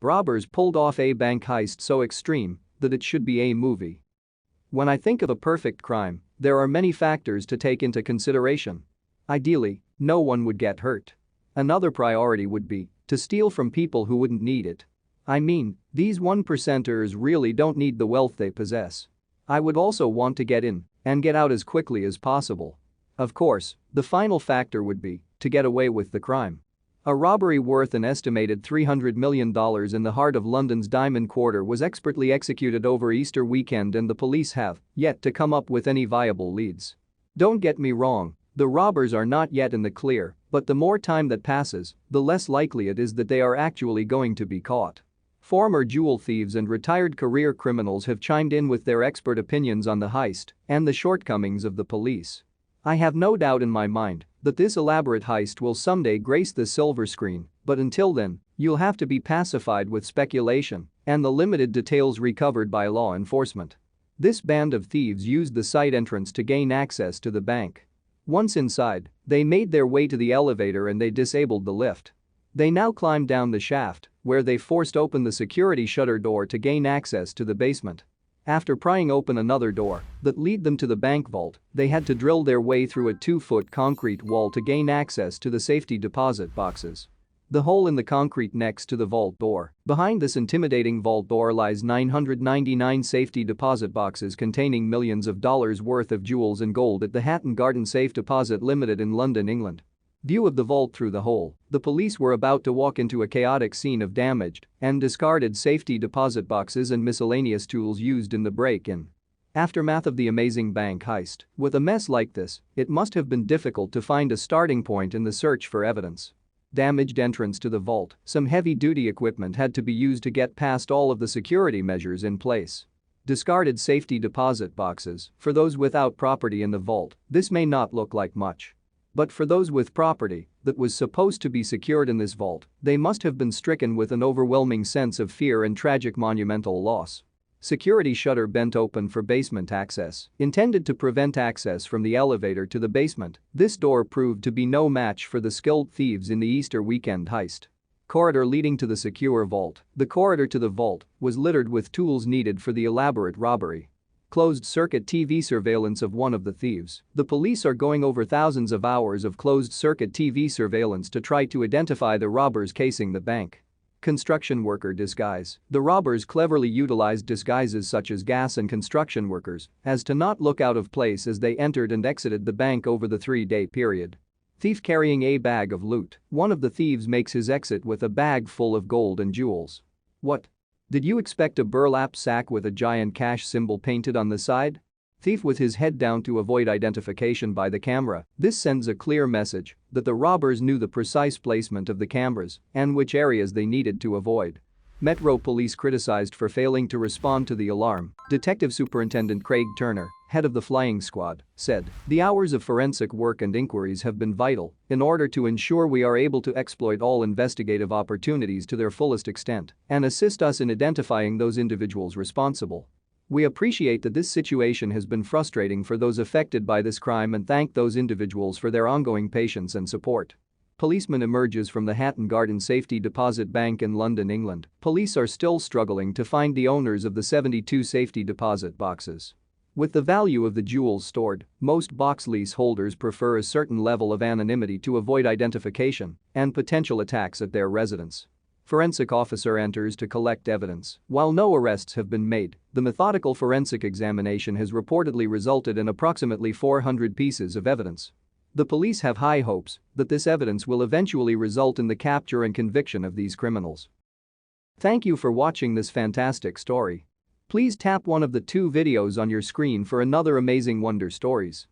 Robbers pulled off a bank heist so extreme that it should be a movie. When I think of a perfect crime, there are many factors to take into consideration. Ideally, no one would get hurt. Another priority would be to steal from people who wouldn't need it. I mean, these 1%ers really don't need the wealth they possess. I would also want to get in and get out as quickly as possible. Of course, the final factor would be to get away with the crime. A robbery worth an estimated $300 million in the heart of London's Diamond Quarter was expertly executed over Easter weekend, and the police have yet to come up with any viable leads. Don't get me wrong, the robbers are not yet in the clear, but the more time that passes, the less likely it is that they are actually going to be caught. Former jewel thieves and retired career criminals have chimed in with their expert opinions on the heist and the shortcomings of the police. I have no doubt in my mind that this elaborate heist will someday grace the silver screen, but until then, you'll have to be pacified with speculation and the limited details recovered by law enforcement. This band of thieves used the side entrance to gain access to the bank. Once inside, they made their way to the elevator and they disabled the lift. They now climbed down the shaft, where they forced open the security shutter door to gain access to the basement. After prying open another door that led them to the bank vault, they had to drill their way through a 2-foot concrete wall to gain access to the safety deposit boxes. The hole in the concrete next to the vault door. Behind this intimidating vault door lies 999 safety deposit boxes containing millions of dollars worth of jewels and gold at the Hatton Garden Safe Deposit Limited in London, England. View of the vault through the hole. The police were about to walk into a chaotic scene of damaged and discarded safety deposit boxes and miscellaneous tools used in the break-in. Aftermath of the amazing bank heist. With a mess like this, it must have been difficult to find a starting point in the search for evidence. Damaged entrance to the vault. Some heavy-duty equipment had to be used to get past all of the security measures in place. Discarded safety deposit boxes. For those without property in the vault, this may not look like much. But for those with property that was supposed to be secured in this vault, they must have been stricken with an overwhelming sense of fear and tragic monumental loss. Security shutter bent open for basement access. Intended to prevent access from the elevator to the basement, this door proved to be no match for the skilled thieves in the Easter weekend heist. Corridor leading to the secure vault. The corridor to the vault was littered with tools needed for the elaborate robbery. Closed-circuit TV surveillance of one of the thieves. The police are going over thousands of hours of closed-circuit TV surveillance to try to identify the robbers casing the bank. Construction worker disguise. The robbers cleverly utilized disguises such as gas and construction workers as to not look out of place as they entered and exited the bank over the 3-day period. Thief carrying a bag of loot. One of the thieves makes his exit with a bag full of gold and jewels. What? Did you expect a burlap sack with a giant cash symbol painted on the side? Thief with his head down to avoid identification by the camera. This sends a clear message that the robbers knew the precise placement of the cameras and which areas they needed to avoid. Metro Police criticized for failing to respond to the alarm. Detective Superintendent Craig Turner, head of the flying squad, said, "The hours of forensic work and inquiries have been vital in order to ensure we are able to exploit all investigative opportunities to their fullest extent and assist us in identifying those individuals responsible. We appreciate that this situation has been frustrating for those affected by this crime and thank those individuals for their ongoing patience and support." Policeman emerges from the Hatton Garden Safety Deposit Bank in London, England. Police are still struggling to find the owners of the 72 safety deposit boxes. With the value of the jewels stored, most box lease holders prefer a certain level of anonymity to avoid identification and potential attacks at their residence. Forensic officer enters to collect evidence. While no arrests have been made, the methodical forensic examination has reportedly resulted in approximately 400 pieces of evidence. The police have high hopes that this evidence will eventually result in the capture and conviction of these criminals. Thank you for watching this fantastic story. Please tap one of the 2 videos on your screen for another amazing wonder stories.